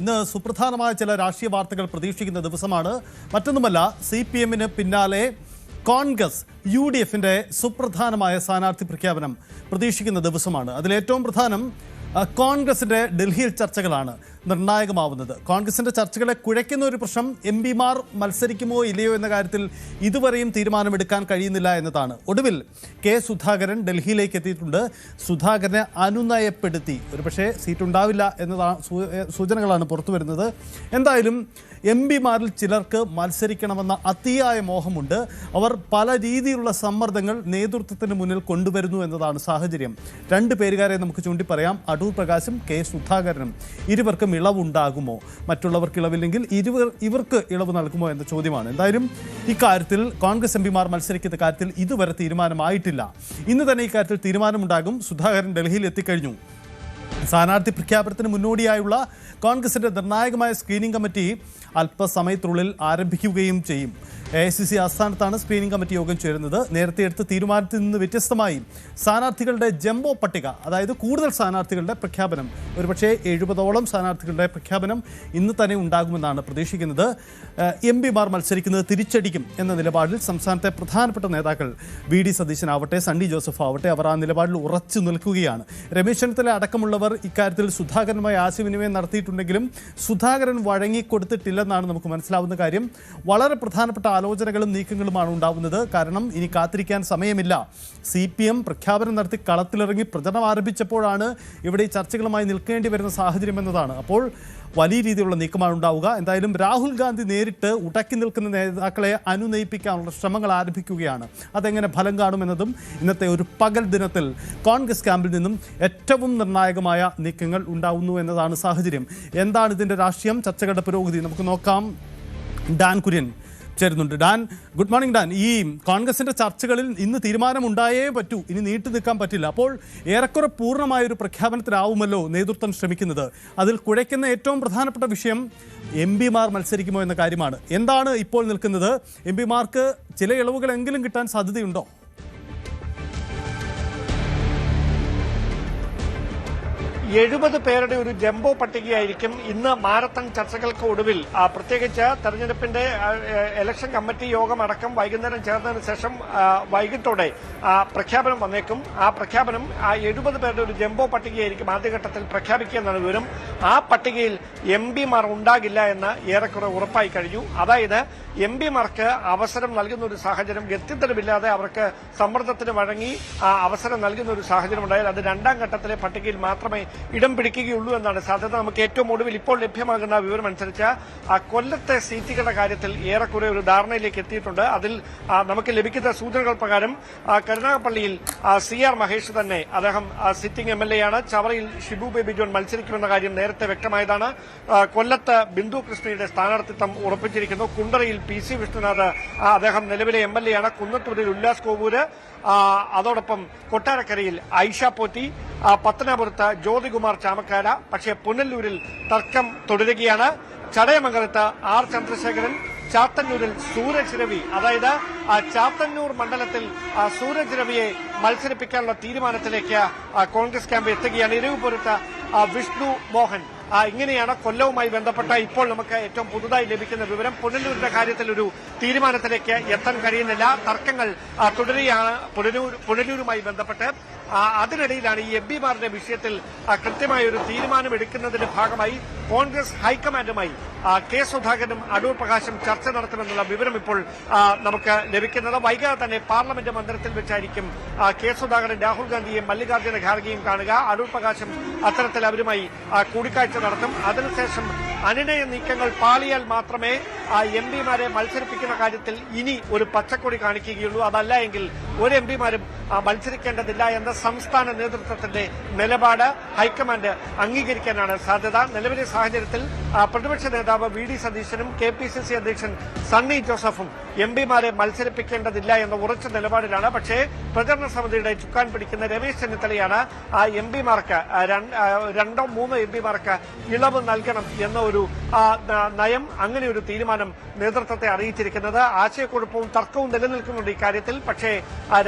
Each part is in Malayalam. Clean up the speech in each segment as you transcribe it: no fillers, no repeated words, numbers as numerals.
ഇന്ന് സുപ്രധാനമായ ചില രാഷ്ട്രീയ വാർത്തകൾ പ്രതീക്ഷിക്കുന്ന ദിവസമാണ്. മറ്റൊന്നുമല്ല, CPM-ന് പിന്നാലെ കോൺഗ്രസ് UDF-ന്റെ സുപ്രധാനമായ സ്ഥാനാർത്ഥി പ്രഖ്യാപനം പ്രതീക്ഷിക്കുന്ന ദിവസമാണ്. അതിലേറ്റവും പ്രധാനം കോൺഗ്രസിന്റെ ഡൽഹിയിൽ ചർച്ചകളാണ് നിർണായകമാവുന്നത്. കോൺഗ്രസിന്റെ ചർച്ചകളെ കുഴയ്ക്കുന്ന ഒരു പ്രശ്നം MP-മാർ മത്സരിക്കുമോ ഇല്ലയോ എന്ന കാര്യത്തിൽ ഇതുവരെയും തീരുമാനമെടുക്കാൻ കഴിയുന്നില്ല എന്നതാണ്. ഒടുവിൽ K. സുധാകരൻ ഡൽഹിയിലേക്ക് എത്തിയിട്ടുണ്ട്. സുധാകരനെ അനുനയപ്പെടുത്തി ഒരുപക്ഷെ സീറ്റ് ഉണ്ടാവില്ല എന്നതാണ് സൂചനകളാണ് പുറത്തു വരുന്നത്. എന്തായാലും MP-മാരിൽ ചിലർക്ക് മത്സരിക്കണമെന്ന അതിയായ മോഹമുണ്ട്. അവർ പല രീതിയിലുള്ള സമ്മർദ്ദങ്ങൾ നേതൃത്വത്തിന് മുന്നിൽ കൊണ്ടുവരുന്നു എന്നതാണ് സാഹചര്യം. രണ്ട് പേരുകാരെ നമുക്ക് ചൂണ്ടിപ്പറയാം. അടൂർ പ്രകാശും K. സുധാകരനും. ഇരുവർക്കും ഇളവുണ്ടാകുമോ? മറ്റുള്ളവർക്ക് ഇളവില്ലെങ്കിൽ ഇവർക്ക് ഇളവ് നൽകുമോ എന്ന ചോദ്യമാണ്. എന്തായാലും ഇക്കാര്യത്തിൽ കോൺഗ്രസ് MP-മാർ മത്സരിക്കുന്ന കാര്യത്തിൽ ഇതുവരെ തീരുമാനമായിട്ടില്ല. ഇന്ന് തന്നെ ഇക്കാര്യത്തിൽ തീരുമാനമുണ്ടാകും. സുധാകരൻ ഡൽഹിയിൽ എത്തിക്കഴിഞ്ഞു. സ്ഥാനാർത്ഥി പ്രഖ്യാപനത്തിന് മുന്നോടിയായുള്ള കോൺഗ്രസിന്റെ നിർണായകമായ സ്ക്രീനിംഗ് കമ്മിറ്റി അല്പസമയത്തിനുള്ളിൽ ആരംഭിക്കുകയും ചെയ്യും. AICC ആസ്ഥാനത്താണ് സ്ക്രീനിംഗ് കമ്മിറ്റി യോഗം ചേരുന്നത്. നേരത്തെ എടുത്ത തീരുമാനത്തിൽ നിന്ന് വ്യത്യസ്തമായി സ്ഥാനാർത്ഥികളുടെ ജംബോ പട്ടിക, അതായത് കൂടുതൽ സ്ഥാനാർത്ഥികളുടെ പ്രഖ്യാപനം, ഒരുപക്ഷെ 70ഓളം സ്ഥാനാർത്ഥികളുടെ പ്രഖ്യാപനം ഇന്ന് തന്നെ ഉണ്ടാകുമെന്നാണ് പ്രതീക്ഷിക്കുന്നത്. MP-മാർ മത്സരിക്കുന്നത് തിരിച്ചടിക്കും എന്ന നിലപാടിൽ സംസ്ഥാനത്തെ പ്രധാനപ്പെട്ട നേതാക്കൾ VD സതീശനാവട്ടെ, സണ്ണി ജോസഫ് ആവട്ടെ, അവർ ആ നിലപാടിൽ ഉറച്ചു നിൽക്കുകയാണ്. രമേശ് ചെന്നിത്തല അടക്കമുള്ളവർ ഇക്കാര്യത്തിൽ സുധാകരനുമായി ആശയവിനിമയം നടത്തിയിട്ടുണ്ടെങ്കിലും സുധാകരൻ വഴങ്ങിക്കൊടുത്തിട്ടില്ലെന്നാണ് നമുക്ക് മനസ്സിലാവുന്ന കാര്യം. വളരെ പ്രധാനപ്പെട്ട ആലോചനകളും നീക്കങ്ങളുമാണ് ഉണ്ടാവുന്നത്. കാരണം ഇനി കാത്തിരിക്കാൻ സമയമില്ല. CPM പ്രഖ്യാപനം നടത്തി കളത്തിലിറങ്ങി പ്രചരണം ആരംഭിച്ചപ്പോഴാണ് ഇവിടെ ഈ ചർച്ചകളുമായി നിൽക്കേണ്ടി വരുന്ന സാഹചര്യം എന്നതാണ്. അപ്പോൾ വലിയ രീതിയിലുള്ള നീക്കമാണ് ഉണ്ടാവുക. എന്തായാലും രാഹുൽ ഗാന്ധി നേരിട്ട് ഉടക്കി നിൽക്കുന്ന നേതാക്കളെ അനുനയിപ്പിക്കാനുള്ള ശ്രമങ്ങൾ ആരംഭിക്കുകയാണ്. അതെങ്ങനെ ഫലം കാണുമെന്നതും ഇന്നത്തെ ഒരു പകൽ ദിനത്തിൽ കോൺഗ്രസ് ക്യാമ്പിൽ നിന്നും ഏറ്റവും നിർണായകമായ നീക്കങ്ങൾ ഉണ്ടാവുന്നു എന്നതാണ് സാഹചര്യം. എന്താണ് ഇതിൻ്റെ രാഷ്ട്രീയം? ചർച്ചകളുടെ പുരോഗതി നമുക്ക് നോക്കാം. ഡാൻ കുര്യൻ ചേരുന്നുണ്ട്. Dan, good morning. ഡാൻ, ഈ കോൺഗ്രസിന്റെ ചർച്ചകളിൽ ഇന്ന് തീരുമാനമുണ്ടായേ പറ്റൂ, ഇനി നീട്ടു നിൽക്കാൻ പറ്റില്ല. അപ്പോൾ ഏറെക്കുറെ പൂർണ്ണമായൊരു പ്രഖ്യാപനത്തിലാവുമല്ലോ നേതൃത്വം ശ്രമിക്കുന്നത്. അതിൽ കുഴയ്ക്കുന്ന ഏറ്റവും പ്രധാനപ്പെട്ട വിഷയം MP-മാർ മത്സരിക്കുമോ എന്ന കാര്യമാണ്. എന്താണ് ഇപ്പോൾ നിൽക്കുന്നത്? MP-മാർക്ക് ചില ഇളവുകളെങ്കിലും കിട്ടാൻ സാധ്യതയുണ്ടോ? 70 പേരുടെ ഒരു ജംബോ പട്ടികയായിരിക്കും ഇന്ന് മാരത്തൺ ചർച്ചകൾക്ക് ഒടുവിൽ, പ്രത്യേകിച്ച് തെരഞ്ഞെടുപ്പിന്റെ ഇലക്ഷൻ കമ്മിറ്റി യോഗം അടക്കം വൈകുന്നേരം ചേർന്നതിന് ശേഷം വൈകിട്ടോടെ പ്രഖ്യാപനം വന്നേക്കും. ആ പ്രഖ്യാപനം 70 പേരുടെ ഒരു ജംബോ പട്ടികയായിരിക്കും ആദ്യഘട്ടത്തിൽ പ്രഖ്യാപിക്കുക എന്നാണ് വിവരം. ആ പട്ടികയിൽ MP-മാർ ഉണ്ടാകില്ല എന്ന് ഏറെക്കുറെ ഉറപ്പായി കഴിഞ്ഞു. അതായത് MP-മാർക്ക് അവസരം നൽകുന്ന ഒരു സാഹചര്യം, ഗത്യന്തരമില്ലാതെ അവർക്ക് സമ്മർദ്ദത്തിന് വഴങ്ങി അവസരം നൽകുന്ന ഒരു സാഹചര്യം ഉണ്ടായാൽ അത് രണ്ടാം ഘട്ടത്തിലെ പട്ടികയിൽ മാത്രമേ ഇടം പിടിക്കുകയുള്ളൂ എന്നാണ് സാധ്യത. നമുക്ക് ഏറ്റവും ഒടുവിൽ ഇപ്പോൾ ലഭ്യമാകുന്ന വിവരം അനുസരിച്ച് കൊല്ലത്തെ സീറ്റുകളുടെ കാര്യത്തിൽ ഏറെക്കുറെ ഒരു ധാരണയിലേക്ക് എത്തിയിട്ടുണ്ട്. അതിൽ നമുക്ക് ലഭിക്കുന്ന സൂചനകൾ പ്രകാരം കരുനാഗപ്പള്ളിയിൽ CR മഹേഷ് തന്നെ, അദ്ദേഹം സിറ്റിംഗ് MLA ആണ്. ചവറയിൽ ഷിബു ബേബി ജോൺ മത്സരിക്കുമെന്ന കാര്യം നേരത്തെ വ്യക്തമായതാണ്. കൊല്ലത്ത് ബിന്ദു കൃഷ്ണയുടെ സ്ഥാനാർത്ഥിത്വം ഉറപ്പിച്ചിരിക്കുന്നു. കുണ്ടറയിൽ PC വിഷ്ണുനാഥ്, അദ്ദേഹം നിലവിലെ MLA ആണ്. കുന്നത്തൂരിൽ ഉല്ലാസ് കോവൂര്, അതോടൊപ്പം കൊട്ടാരക്കരയിൽ ഐഷ പോറ്റി, പത്തനാപുരത്ത് ജ്യോതികുമാർ ചാമക്കാര. പക്ഷേ പുനലൂരിൽ തർക്കം തുടരുകയാണ്. ചടയമംഗലത്ത് R ചന്ദ്രശേഖരൻ, ചാത്തന്നൂരിൽ സൂരജ് രവി, അതായത് ചാത്തന്നൂർ മണ്ഡലത്തിൽ സൂരജ് രവിയെ മത്സരിപ്പിക്കാനുള്ള തീരുമാനത്തിലേക്ക് കോൺഗ്രസ് ക്യാമ്പ് എത്തുകയാണ്. ഇരവിപുരത്ത് വിഷ്ണു മോഹൻ. ഇങ്ങനെയാണ് കൊല്ലവുമായി ബന്ധപ്പെട്ട ഇപ്പോൾ നമുക്ക് ഏറ്റവും പുതുതായി ലഭിക്കുന്ന വിവരം. പുനലൂരിന്റെ കാര്യത്തിൽ ഒരു തീരുമാനത്തിലേക്ക് എത്താൻ കഴിയുന്നില്ല. തർക്കങ്ങൾ തുടരുകയാണ് പുനലൂരുമായി ബന്ധപ്പെട്ട്. അതിനിടയിലാണ് ഈ MP-മാരുടെ വിഷയത്തിൽ കൃത്യമായ ഒരു തീരുമാനം എടുക്കുന്നതിന്റെ ഭാഗമായി കോൺഗ്രസ് ഹൈക്കമാൻഡുമായി K. സുധാകരനും അടൂർ പ്രകാശും ചർച്ച നടത്തുമെന്നുള്ള വിവരം ഇപ്പോൾ നമുക്ക് ലഭിക്കുന്നത്. വൈകാതെ തന്നെ പാർലമെന്റ് മന്ദിരത്തിൽ വെച്ചായിരിക്കും K. സുധാകരൻ രാഹുൽ ഗാന്ധിയെയും മല്ലികാർജ്ജുന ഖാർഗെയും കാണുക. അടൂർ പ്രകാശും അത്തരത്തിൽ അവരുമായി കൂടിക്കാഴ്ച നടത്തും. അതിനുശേഷം അനുനയ നീക്കങ്ങൾ പാളിയാൽ മാത്രമേ MP-മാരെ മത്സരിപ്പിക്കുന്ന കാര്യത്തിൽ ഇനി ഒരു പച്ചക്കൊടി കാണിക്കുകയുള്ളൂ. അതല്ല എങ്കിൽ ഒരു MP-മാരും മത്സരിക്കേണ്ടതില്ല എന്ന സംസ്ഥാന നേതൃത്വത്തിന്റെ നിലപാട് ഹൈക്കമാൻഡ് അംഗീകരിക്കാനാണ് സാധ്യത. നിലവിലെ സാഹചര്യത്തിൽ പ്രതിപക്ഷ നേതാവ് VD സതീശനും KPCC അധ്യക്ഷൻ സണ്ണി ജോസഫും MP-മാരെ മത്സരിപ്പിക്കേണ്ടതില്ല എന്ന ഉറച്ച നിലപാടിലാണ്. പക്ഷേ പ്രചരണ സമിതിയുടെ ചുക്കാൻ പിടിക്കുന്ന രമേശ് ചെന്നിത്തലയാണ് MP-മാർക്ക് 2-3 MP-മാർക്ക് ഇളവ് നൽകണം എന്ന ഒരു നയം, അങ്ങനെ ഒരു തീരുമാനം നേതൃത്വത്തെ അറിയിച്ചിരിക്കുന്നത്. ആശയക്കുഴപ്പവും തർക്കവും നിലനിൽക്കുന്നുണ്ട് ഇക്കാര്യത്തിൽ. പക്ഷേ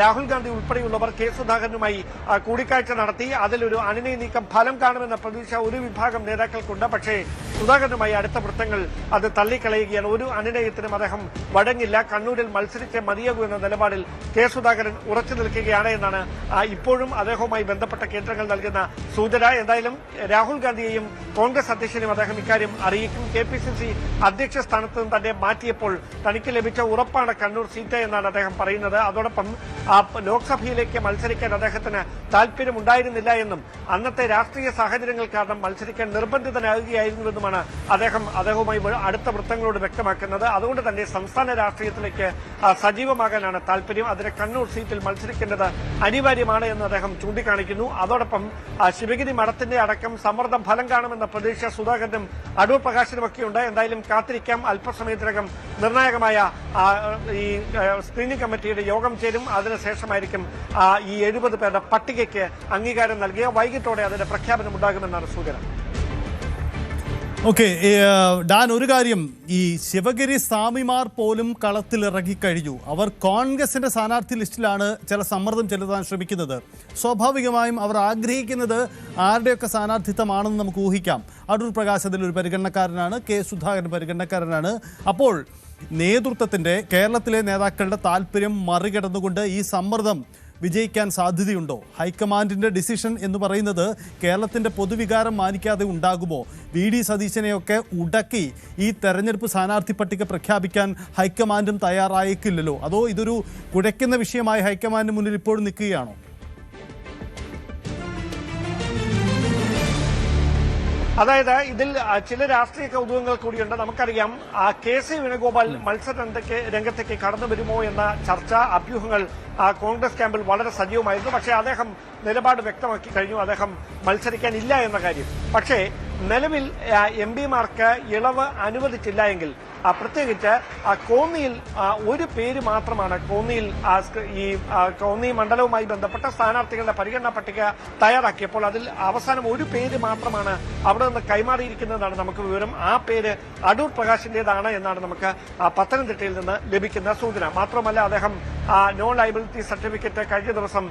രാഹുൽ ഗാന്ധി ഉൾപ്പെടെയുള്ളവർ K. സുധാകരനുമായി കൂടിക്കാഴ്ച നടത്തി അതിലൊരു അനുനയ നീക്കം ഫലം കാണുമെന്ന പ്രതീക്ഷ ഒരു വിഭാഗം നേതാക്കൾക്കുണ്ട്. പക്ഷേ പക്ഷേ സുധാകരനുമായി അടുത്ത വൃത്തങ്ങൾ അത് തള്ളിക്കളയുകയാണ്. ഒരു അനുനയത്തിനും അദ്ദേഹം വഴങ്ങില്ല. കണ്ണൂരിൽ മത്സരിച്ച് മതിയാകൂ എന്ന നിലപാടിൽ കെ സുധാകരൻ ഉറച്ചു നിൽക്കുകയാണ് എന്നാണ് ഇപ്പോഴും അദ്ദേഹവുമായി ബന്ധപ്പെട്ട കേന്ദ്രങ്ങൾ നൽകുന്ന സൂചന. എന്തായാലും രാഹുൽ ഗാന്ധിയെയും കോൺഗ്രസ് അധ്യക്ഷനെയും അദ്ദേഹം ഇക്കാര്യം അറിയിക്കും. KPCC അധ്യക്ഷ സ്ഥാനത്ത് നിന്ന് തന്നെ മാറ്റിയപ്പോൾ തനിക്ക് ലഭിച്ച ഉറപ്പാണ് കണ്ണൂർ സീറ്റ് എന്നാണ് അദ്ദേഹം പറയുന്നത്. അതോടൊപ്പം ലോക്സഭയിലേക്ക് മത്സരിക്കാൻ അദ്ദേഹത്തിന് താല്പര്യമുണ്ടായിരുന്നില്ല എന്നും അന്നത്തെ രാഷ്ട്രീയ സാഹചര്യങ്ങൾ കാരണം മത്സരിക്കാൻ നിർബന്ധിതനാകുകയായിരുന്നുവെന്നുമാണ് അദ്ദേഹവുമായി അടുത്ത വൃത്തങ്ങളോട് വ്യക്തമാക്കുന്നത്. അതുകൊണ്ട് തന്നെ സംസ്ഥാന രാഷ്ട്രീയത്തിലേക്ക് സജീവമാകാനാണ് താല്പര്യം. അതിന് കണ്ണൂർ സീറ്റിൽ മത്സരിക്കേണ്ടത് അനിവാര്യമാണ് എന്ന് അദ്ദേഹം ചൂണ്ടിക്കാണിക്കുന്നു. അതോടൊപ്പം ശിവഗിരി മഠത്തിന്റെ അടക്കം സമ്മർദ്ദം ഫലം കാണുമെന്ന പ്രതീക്ഷ സുധാകരനും അടൂർ പ്രകാശിനുമൊക്കെയുണ്ട്. എന്തായാലും കാത്തിരിക്കാം. അല്പസമയത്തിനകം നിർണായകമായ ഈ സ്ക്രീനിംഗ് കമ്മിറ്റിയുടെ യോഗം ചേരും. അതിനുശേഷമായിരിക്കും ഈ 70 പേരുടെ പട്ടികയ്ക്ക് അംഗീകാരം നൽകിയ വൈകിട്ടോടെ അതിന്റെ പ്രഖ്യാപനം ഉണ്ടാകുമെന്നാണ് സൂചന. ഓക്കെ ഡാൻ, ഒരു കാര്യം, ഈ ശിവഗിരി സ്വാമിമാർ പോലും കളത്തിലിറങ്ങിക്കഴിഞ്ഞു. അവർ കോൺഗ്രസിന്റെ സ്ഥാനാർത്ഥി ലിസ്റ്റിലാണ് ചില സമ്മർദ്ദം ചെലുത്താൻ ശ്രമിക്കുന്നത്. സ്വാഭാവികമായും അവർ ആഗ്രഹിക്കുന്നത് ആരുടെയൊക്കെ സ്ഥാനാർത്ഥിത്വമാണെന്ന് നമുക്ക് ഊഹിക്കാം. അടൂർ പ്രകാശ് അതിലൊരു പരിഗണനക്കാരനാണ്, കെ സുധാകരൻ പരിഗണനക്കാരനാണ്. അപ്പോൾ നേതൃത്വത്തിന്റെ, കേരളത്തിലെ നേതാക്കളുടെ താല്പര്യം മറികടന്നുകൊണ്ട് ഈ സമ്മർദ്ദം വിജയിക്കാൻ സാധ്യതയുണ്ടോ? ഹൈക്കമാൻഡിന്റെ ഡിസിഷൻ എന്ന് പറയുന്നത് കേരളത്തിന്റെ പൊതുവികാരം മാനിക്കാതെ ഉണ്ടാകുമോ? VD സതീശനെയൊക്കെ ഉടക്കി ഈ തെരഞ്ഞെടുപ്പ് സ്ഥാനാർത്ഥി പട്ടിക പ്രഖ്യാപിക്കാൻ ഹൈക്കമാൻഡും തയ്യാറായേക്കില്ലല്ലോ. അതോ ഇതൊരു കുഴയ്ക്കുന്ന വിഷയമായി ഹൈക്കമാൻഡിന് മുന്നിൽ ഇപ്പോഴും നിൽക്കുകയാണോ? അതായത് ഇതിൽ ചില രാഷ്ട്രീയ കൗതുകങ്ങൾ കൂടിയുണ്ട്. നമുക്കറിയാം KC വേണുഗോപാൽ മത്സര രംഗത്തേക്ക് കടന്നു വരുമോ എന്ന ചർച്ച, അഭ്യൂഹങ്ങൾ കോൺഗ്രസ് ക്യാമ്പിൽ വളരെ സജീവമായിരുന്നു. പക്ഷേ അദ്ദേഹം നിലപാട് വ്യക്തമാക്കി കഴിഞ്ഞു. അദ്ദേഹം മത്സരിക്കാനില്ല എന്ന കാര്യം. പക്ഷേ നിലവിൽ MPമാർക്ക് ഇളവ് അനുവദിച്ചില്ല എങ്കിൽ പ്രത്യേകിച്ച് കോന്നിയിൽ ഒരു പേര് മാത്രമാണ്, കോന്നിയിൽ ഈ കോന്നി മണ്ഡലവുമായി ബന്ധപ്പെട്ട സ്ഥാനാർത്ഥികളുടെ പരിഗണനാ പട്ടിക തയ്യാറാക്കിയപ്പോൾ അതിൽ അവസാനം ഒരു പേര് മാത്രമാണ് അവിടെ നിന്ന് കൈമാറിയിരിക്കുന്നതെന്നാണ് നമുക്ക് വിവരം. ആ പേര് അടൂർ പ്രകാശിന്റേതാണ് എന്നാണ് നമുക്ക് പത്തനംതിട്ടയിൽ നിന്ന് ലഭിക്കുന്ന സൂചന. മാത്രമല്ല അദ്ദേഹം നോ ലയബിലിറ്റി സർട്ടിഫിക്കറ്റ് കഴിഞ്ഞ ദിവസം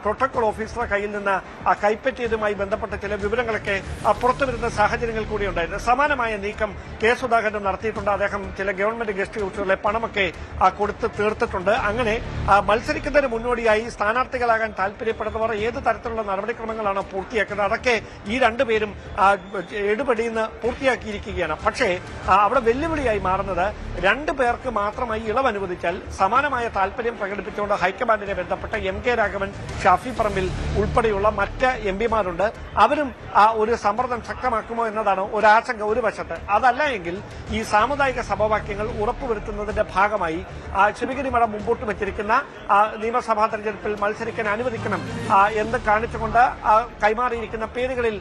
പ്രോട്ടോകോൾ ഓഫീസറുടെ കയ്യിൽ നിന്ന് കൈപ്പറ്റിയതുമായി ബന്ധപ്പെട്ട ചില വിവരങ്ങളൊക്കെ പുറത്തുവരുന്ന സാഹചര്യങ്ങൾ കൂടിയുണ്ടായിരുന്നു. സമാനമായ നീക്കം കെ സുധാകരൻ നടത്തിയിട്ടുണ്ട്. അദ്ദേഹം ചില ഗവൺമെന്റ് ഗസ്റ്റ് ഹൌസുകളെ പണമൊക്കെ കൊടുത്ത് തീർത്തിട്ടുണ്ട്. അങ്ങനെ മത്സരിക്കുന്നതിന് മുന്നോടിയായി സ്ഥാനാർത്ഥികളാകാൻ താല്പര്യപ്പെടുന്നവർ ഏത് തരത്തിലുള്ള നടപടിക്രമങ്ങളാണ് പൂർത്തിയാക്കുന്നത് അതൊക്കെ ഈ രണ്ടുപേരും എടുപടിയിൽ പൂർത്തിയാക്കിയിരിക്കുകയാണ്. പക്ഷേ അവിടെ വെല്ലുവിളിയായി മാറുന്നത് 2 പേർക്ക് മാത്രമായി ഇളവ് അനുവദിച്ചാൽ സമാനമായ താല്പര്യം പ്രകടിപ്പിച്ചുകൊണ്ട് ഹൈക്കമാൻഡിനെ ബന്ധപ്പെട്ട MK രാഘവൻ, ഷാഫി പറമ്പിൽ ഉൾപ്പെടെയുള്ള മറ്റ് MPമാരുണ്ട്. അവരും ഒരു സമ്മർദ്ദം ശക്തമാക്കുമോ എന്നതാണ് ഒരാശങ്ക ഒരു വശത്ത്. അതല്ല എങ്കിൽ ഈ സാമുദായിക സഭാവാക്യങ്ങൾ ഉറപ്പുവരുത്തുന്നതിന്റെ ഭാഗമായി ശിവഗിരി മഠം മുമ്പോട്ട് വെച്ചിരിക്കുന്ന നിയമസഭാ തെരഞ്ഞെടുപ്പിൽ മത്സരിക്കാൻ അനുവദിക്കണം എന്ന് കാണിച്ചുകൊണ്ട് കൈമാറിയിരിക്കുന്ന പേരുകളിൽ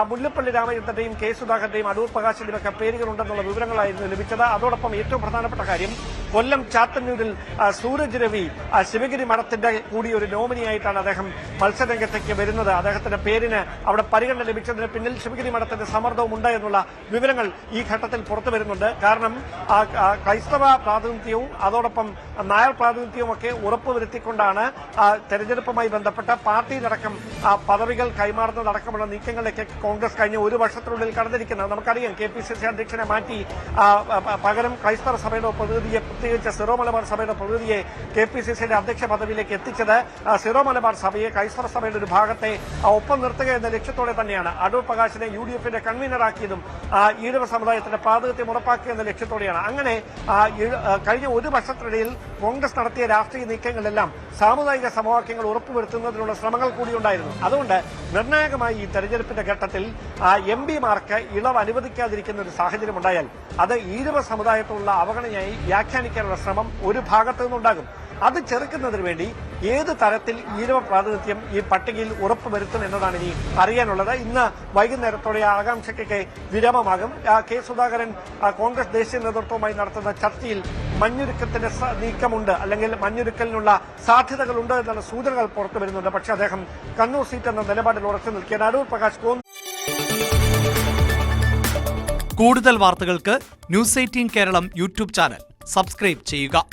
മുല്ലപ്പള്ളി രാമചന്ദ്രന്റെയും കെ സുധാകരന്റെയും അടൂർ പ്രകാശിന്റെയും ഒക്കെ പേരുകളുണ്ടെന്നുള്ള വിവരങ്ങളായിരുന്നു ലഭിച്ചത്. അതോടൊപ്പം ഏറ്റവും പ്രധാനപ്പെട്ട കാര്യം കൊല്ലം ചാത്തന്നൂരിൽ സൂരജ് രവി ശിവഗിരി മഠത്തിന്റെ കൂടി ഒരു നോമിനിയായിട്ടാണ് അദ്ദേഹം മത്സരരംഗത്തേക്ക് വരുന്നത്. അദ്ദേഹത്തിന്റെ പേരിന് അവിടെ പരിഗണന ലഭിച്ചതിന് പിന്നിൽ ശിവഗിരി മഠത്തിന്റെ സമ്മർദ്ദവും ഉണ്ട് എന്നുള്ള വിവരങ്ങൾ ഈ ഘട്ടത്തിൽ പുറത്തു വരുന്നുണ്ട്. കാരണം ക്രൈസ്തവ പ്രാതിനിധ്യവും അതോടൊപ്പം നായർ പ്രാതിനിധ്യവും ഒക്കെ ഉറപ്പുവരുത്തിക്കൊണ്ടാണ് തെരഞ്ഞെടുപ്പുമായി ബന്ധപ്പെട്ട പാർട്ടിയിലടക്കം പദവികൾ കൈമാറുന്നതടക്കമുള്ള നീക്കങ്ങളിലേക്ക് കോൺഗ്രസ് കഴിഞ്ഞ ഒരു വർഷത്തിനുള്ളിൽ കടന്നിരിക്കുന്നത്. നമുക്കറിയാം KPCC അധ്യക്ഷനെ മാറ്റി പകരം ക്രൈസ്തവ സഭയുടെ പ്രതിനിധിയെ, പ്രത്യേകിച്ച് സിറോ മലബാർ സഭയുടെ പ്രതിനിധിയെ KPCCയുടെ അധ്യക്ഷ പദവിയിലേക്ക് എത്തിച്ചത് സിറോ മലബാർ സഭയെ, ക്രൈസ്തവ സഭയുടെ ഒരു ഭാഗത്തെ ഒപ്പം നിർത്തുക എന്ന ലക്ഷ്യത്തോടെ തന്നെയാണ്. അടൂർ പ്രകാശിനെ UDFന്റെ കൺവീനറാക്കിയതും ഈഴവ സമുദായത്തിന്റെ പ്രാതിനിധ്യം ഉറപ്പാക്കുക എന്ന ലക്ഷ്യത്തോടെയാണ്. അങ്ങനെ കഴിഞ്ഞ ഒരു വർഷത്തിനിടയിൽ കോൺഗ്രസ് നടത്തിയ രാഷ്ട്രീയ നീക്കങ്ങളെല്ലാം സാമുദായിക സമവാക്യങ്ങൾ ഉറപ്പുവരുത്തുന്നതിനുള്ള ശ്രമങ്ങൾ കൂടിയുണ്ടായിരുന്നു. അതുകൊണ്ട് നിർണായകമായി ഈ തെരഞ്ഞെടുപ്പിന്റെ ഘട്ടത്തിൽ MPമാർക്ക് ഇളവ് അനുവദിക്കാതിരിക്കുന്ന ഒരു സാഹചര്യം ഉണ്ടായാൽ അത് ഈഴവ സമുദായത്തോടുള്ള അവഗണനയായി വ്യാഖ്യാനിക്കാനുള്ള ശ്രമം ഒരു ഭാഗത്തു നിന്നുണ്ടാകും. അത് ചെറുക്കുന്നതിന് വേണ്ടി ഏത് തരത്തിൽ ഈഴവ പ്രാതിനിധ്യം ഈ പട്ടികയിൽ ഉറപ്പുവരുത്തും എന്നതാണ് ഇനി അറിയാനുള്ളത്. ഇന്ന് വൈകുന്നേരത്തോടെ ആകാംക്ഷയ്ക്ക് വിരാമമാകും. കെ സുധാകരൻ കോൺഗ്രസ് ദേശീയ നേതൃത്വവുമായി നടത്തുന്ന ചർച്ചയിൽ മഞ്ഞുരുക്കത്തിന്റെ നീക്കമുണ്ട്, അല്ലെങ്കിൽ മഞ്ഞുരുക്കലിനുള്ള സാധ്യതകളുണ്ട് എന്നുള്ള സൂചനകൾ പുറത്തു വരുന്നുണ്ട്. പക്ഷേ അദ്ദേഹം കണ്ണൂർ സീറ്റ് എന്ന നിലപാടിൽ ഉറച്ചു നിൽക്കുകയാണ്. അടൂർ പ്രകാശ് കൂടുതൽ വാർത്തകൾക്ക് News 18 Keralam YouTube channel subscribe ചെയ്യുക.